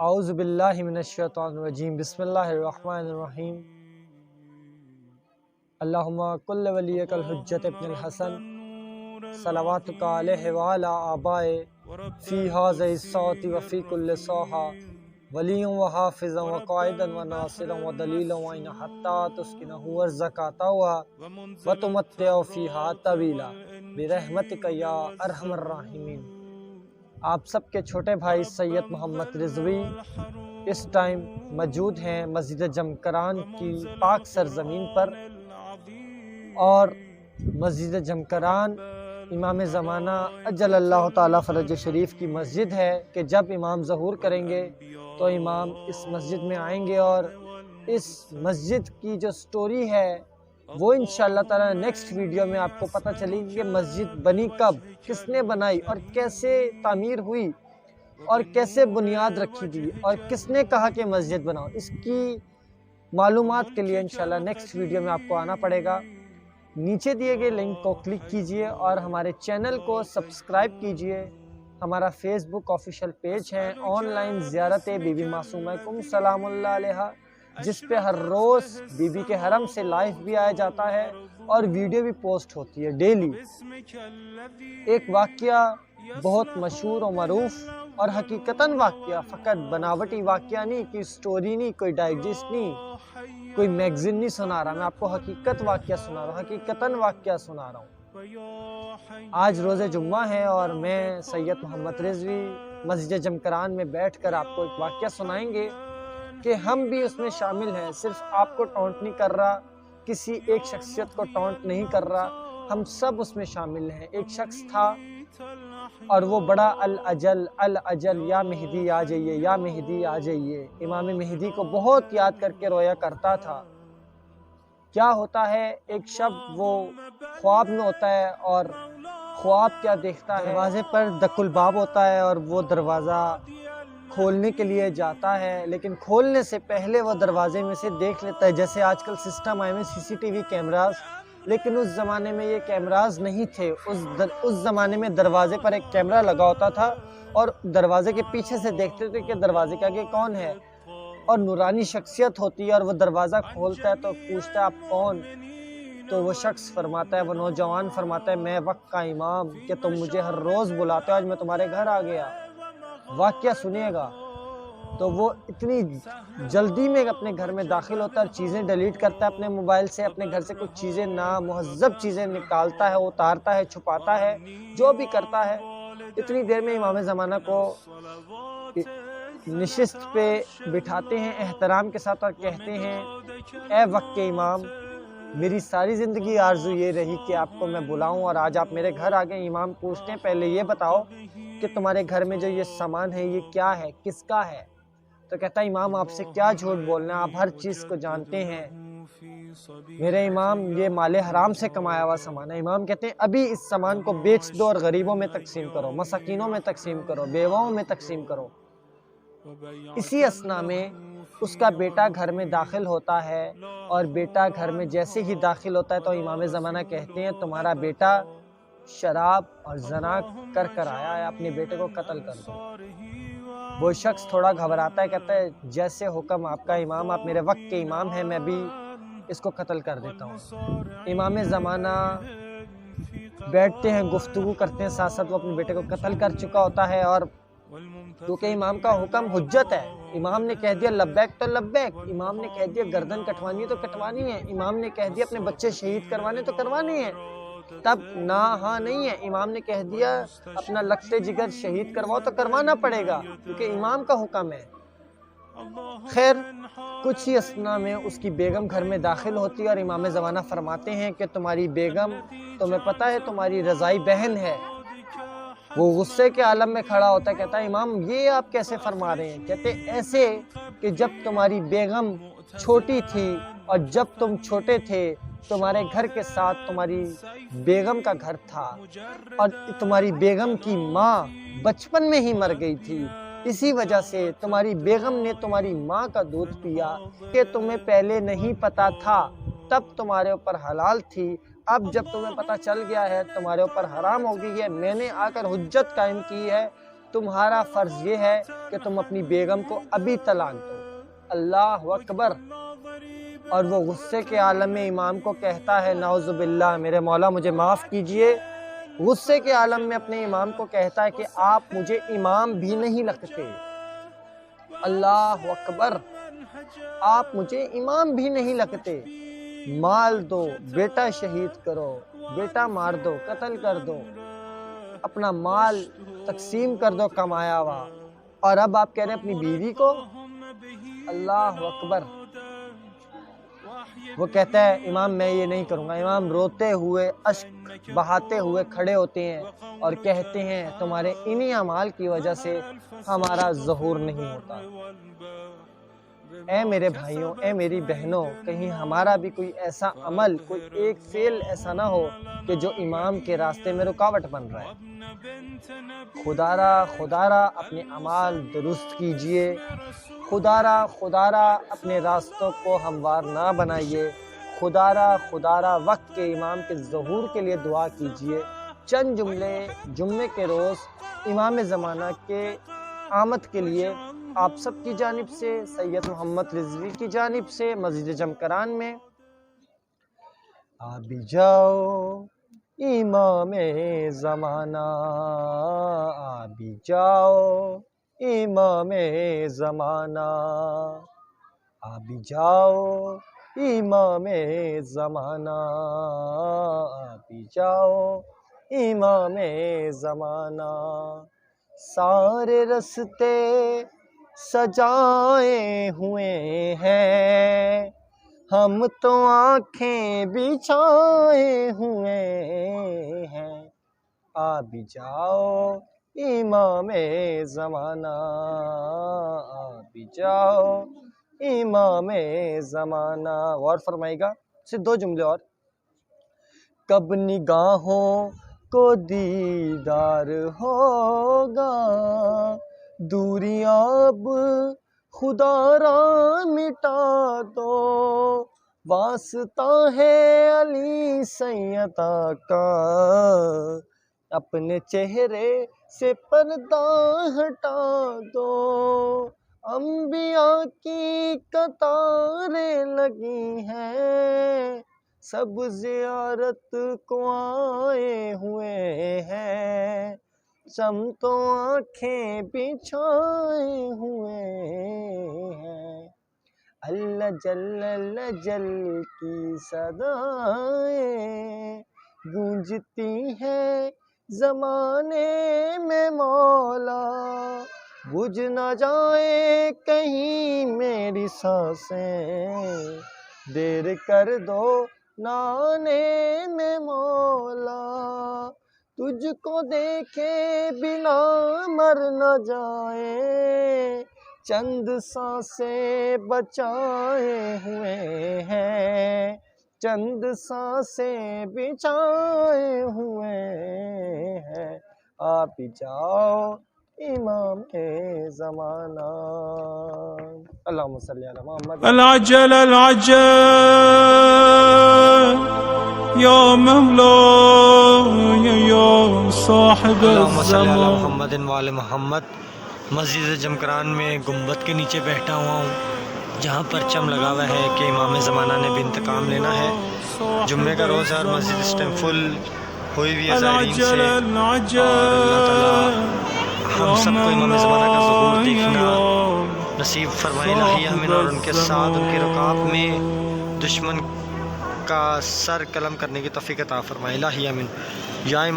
اعوذ باللہ من الشیطان الرجیم بسم اللہ الرحمن الرحیم اللہم کل ولیک الحجت ابن الحسن صلواتک علیہ وعلی آبائے فی ھذہ الساعۃ وفی کل ساحہ ولی و حافظا و قائدا و ناصرا و دلیلا و عینا حتی تسکنہ ارضک طوعا و تمتع فیہا طویلا برحمتک یا ارحم الراحمین۔ آپ سب کے چھوٹے بھائی سید محمد رضوی اس ٹائم موجود ہیں مسجد جمکران کی پاک سرزمین پر، اور مسجد جمکران امام زمانہ اجل اللہ تعالیٰ فرج شریف کی مسجد ہے کہ جب امام ظہور کریں گے تو امام اس مسجد میں آئیں گے، اور اس مسجد کی جو سٹوری ہے وہ انشاءاللہ تعالیٰ نیکسٹ ویڈیو میں آپ کو پتہ چلے گی کہ مسجد بنی کب، کس نے بنائی اور کیسے تعمیر ہوئی اور کیسے بنیاد رکھی گئی اور کس نے کہا کہ مسجد بناؤ۔ اس کی معلومات کے لیے انشاءاللہ نیکسٹ ویڈیو میں آپ کو آنا پڑے گا۔ نیچے دیے گئے لنک کو کلک کیجئے اور ہمارے چینل کو سبسکرائب کیجئے۔ ہمارا فیس بک آفیشیل پیج ہے آن لائن زیارت بی بی معصومہ کم سلام اللہ علیہ، جس پہ ہر روز بی بی کے حرم سے لائیو بھی آیا جاتا ہے اور ویڈیو بھی پوسٹ ہوتی ہے ڈیلی۔ ایک واقعہ بہت مشہور و معروف اور حقیقتاً واقعہ، فقط بناوٹی واقعہ نہیں، کوئی سٹوری نہیں، کوئی ڈائجسٹ نہیں، کوئی میگزین نہیں سنا رہا، میں آپ کو حقیقت واقعہ سنا رہا ہوں، حقیقتاً واقعہ سنا رہا ہوں۔ آج روز جمعہ ہے اور میں سید محمد رضوی مسجد جمکران میں بیٹھ کر آپ کو ایک واقعہ سنائیں گے کہ ہم بھی اس میں شامل ہیں۔ صرف آپ کو ٹونٹ نہیں کر رہا، کسی ایک شخصیت کو ٹونٹ نہیں کر رہا، ہم سب اس میں شامل ہیں۔ ایک شخص تھا اور وہ بڑا الاجل یا مہدی آ جائیے، یا مہدی آ جائیے، امام مہدی کو بہت یاد کر کے رویا کرتا تھا۔ کیا ہوتا ہے، ایک شب وہ خواب میں ہوتا ہے اور خواب کیا دیکھتا ہے، دروازے پر دق الباب ہوتا ہے اور وہ دروازہ کھولنے کے لیے جاتا ہے، لیکن کھولنے سے پہلے وہ دروازے میں سے دیکھ لیتا ہے، جیسے آج کل سسٹم آئے ہیں سی ٹی وی کیمراز، لیکن اس زمانے میں یہ کیمراز نہیں تھے۔ اس زمانے میں دروازے پر ایک کیمرہ لگا ہوتا تھا اور دروازے کے پیچھے سے دیکھتے تھے کہ دروازے کے آگے کون ہے، اور نورانی شخصیت ہوتی ہے اور وہ دروازہ کھولتا ہے تو پوچھتا ہے آپ کون، تو وہ شخص فرماتا ہے، وہ نوجوان فرماتا ہے میں وقت کا امام کہ تم مجھے ہر روز بلاتے ہو، آج میں تمہارے گھر آ گیا۔ واقعہ سنیے گا۔ تو وہ اتنی جلدی میں اپنے گھر میں داخل ہوتا ہے اور چیزیں ڈیلیٹ کرتا ہے اپنے موبائل سے، اپنے گھر سے کچھ چیزیں نامہذب چیزیں نکالتا ہے، اتارتا ہے، چھپاتا ہے، جو بھی کرتا ہے۔ اتنی دیر میں امام زمانہ کو نشست پہ بٹھاتے ہیں احترام کے ساتھ اور کہتے ہیں اے وقت کے امام، میری ساری زندگی آرزو یہ رہی کہ آپ کو میں بلاؤں اور آج آپ میرے گھر آ گئے۔ امام پوچھتے ہیں پہلے یہ بتاؤ کہ تمہارے گھر میں جو یہ سامان ہے یہ کیا ہے، کس کا ہے؟ تو کہتا ہے امام آپ سے کیا جھوٹ بولنا، آپ ہر چیز کو جانتے ہیں، میرے امام یہ مال حرام سے کمایا ہوا سامان ہے۔ امام کہتے ہیں ابھی اس سامان کو بیچ دو اور غریبوں میں تقسیم کرو، مساکینوں میں تقسیم کرو، بیواؤں میں تقسیم کرو۔ اسی اثنا میں اس کا بیٹا گھر میں داخل ہوتا ہے، اور بیٹا گھر میں جیسے ہی داخل ہوتا ہے تو امام زمانہ کہتے ہیں تمہارا بیٹا شراب اور زنا کر کر آیا ہے، اپنے بیٹے کو قتل کر دو۔ وہ شخص تھوڑا گھبراتا ہے، کہتا ہے جیسے حکم آپ کا امام، آپ میرے وقت کے امام ہیں، میں بھی اس کو قتل کر دیتا ہوں۔ امام زمانہ بیٹھتے ہیں، گفتگو کرتے ہیں، ساتھ ساتھ وہ اپنے بیٹے کو قتل کر چکا ہوتا ہے، اور کیونکہ امام کا حکم حجت ہے، امام نے کہہ دیا لبیک تو لبیک، امام نے کہہ دیا گردن کٹوانی ہے تو کٹوانی ہے، امام نے کہہ دیا اپنے بچے شہید کروانے تو کروانے ہیں، تب نہ ہاں نہیں ہے، امام نے کہہ دیا اپنا لگتے جگر شہید کرواؤ تو کروانا پڑے گا کیونکہ امام کا حکم ہے۔ خیر کچھ ہی اثنا میں اس کی بیگم گھر میں داخل ہوتی ہے اور امام زمانہ فرماتے ہیں کہ تمہاری بیگم تمہیں پتہ ہے تمہاری رضائی بہن ہے۔ وہ غصے کے عالم میں کھڑا ہوتا ہے، کہتا ہے امام یہ آپ کیسے فرما رہے ہیں؟ کہتے ایسے کہ جب تمہاری بیگم چھوٹی تھی اور جب تم چھوٹے تھے تمہارے گھر کے ساتھ تمہاری بیگم کا گھر تھا، اور تمہاری بیگم کی ماں بچپن میں ہی مر گئی تھی، اسی وجہ سے تمہاری بیگم نے تمہاری ماں کا دودھ پیا کہ تمہیں پہلے نہیں پتا تھا، تب تمہارے اوپر حلال تھی، اب جب تمہیں پتہ چل گیا ہے تمہارے اوپر حرام ہو گئی ہے، میں نے آ کر حجت قائم کی ہے تمہارا فرض یہ ہے کہ تم اپنی بیگم کو ابھی طلاق دو۔ اللہ اکبر۔ اور وہ غصے کے عالم میں امام کو کہتا ہے، نعوذ باللہ، میرے مولا مجھے معاف کیجئے، غصے کے عالم میں اپنے امام کو کہتا ہے کہ آپ مجھے امام بھی نہیں لگتے۔ اللہ اکبر، آپ مجھے امام بھی نہیں لگتے۔ مال دو، بیٹا شہید کرو، بیٹا مار دو، قتل کر دو، اپنا مال تقسیم کر دو کمایا ہوا، اور اب آپ کہہ رہے ہیں اپنی بیوی کو۔ اللہ اکبر۔ وہ کہتا ہے امام میں یہ نہیں کروں گا۔ امام روتے ہوئے، اشک بہاتے ہوئے کھڑے ہوتے ہیں اور کہتے ہیں تمہارے انہی اعمال کی وجہ سے ہمارا ظہور نہیں ہوتا۔ اے میرے بھائیوں، اے میری بہنوں، کہیں ہمارا بھی کوئی ایسا عمل، کوئی ایک فعل ایسا نہ ہو کہ جو امام کے راستے میں رکاوٹ بن رہا ہے۔ خدا را اپنے اعمال درست کیجئے، خدا را اپنے راستوں کو ہموار نہ بنائیے، خدا را وقت کے امام کے ظہور کے لیے دعا کیجئے۔ چند جملے جمعے کے روز امام زمانہ کے آمد کے لیے آپ سب کی جانب سے، سید محمد رضوی کی جانب سے، مسجد جمکران میں آ بھی جاؤ امام زمانہ، آ بھی جاؤ امام زمانہ، آ بھی جاؤ امام زمانہ، آ بھی جاؤ امام زمانہ۔ سارے رستے سجائے ہوئے ہیں، ہم تو آنکھیں بچھائے ہوئے ہیں، آ بھی جاؤ امام زمانہ، آ بھی جاؤ امام زمانہ۔ غور فرمائے گا، صرف دو جملے اور۔ کب نگاہوں کو دیدار ہوگا، دوریاں اب خدا را مٹا دو، واسطہ ہے علی سید کا، اپنے چہرے سے پردہ ہٹا دو، انبیاء کی قطاریں لگی ہیں، سب زیارت کو آئے ہوئے ہیں، ہم تو آنکھیں بچھائے ہوئے ہیں، اللہ جل کی صدائیں گونجتی ہیں زمانے میں مولا، بجھ نہ جائے کہیں میری سانسیں، دیر کر دو نہ آنے میں مولا، تجھ کو دیکھے بنا مر نہ جائے، چند سانسیں بچائے ہوئے ہیں، چند سانسیں بچائے ہوئے ہیں، آپ ہی جاؤ امام زمانہ۔ اللہم صلی علی محمد۔ العجل العجل یا مولا یا صاحب اللہم صلی علی الزمان۔ محمد وآل محمد۔ مسجد جمکران میں گنبد کے نیچے بیٹھا ہوا ہوں، جہاں پرچم لگا ہوا ہے کہ امام زمانہ نے بھی انتقام لینا ہے۔ جمعے کا روز ہے اور مسجد اس ٹائم فل ہوئی ہوئی ہے زائرین سے، اور اللہ تعالیٰ ہم سب کو امام زمانہ کا ظہور دیکھنا نصیب فرمائے، الہی آمین۔ اور ان کے ساتھ ان کے رکاب میں دشمن کا سر قلم کرنے کی توفیق عطا فرمائے، الہی آمین۔ یا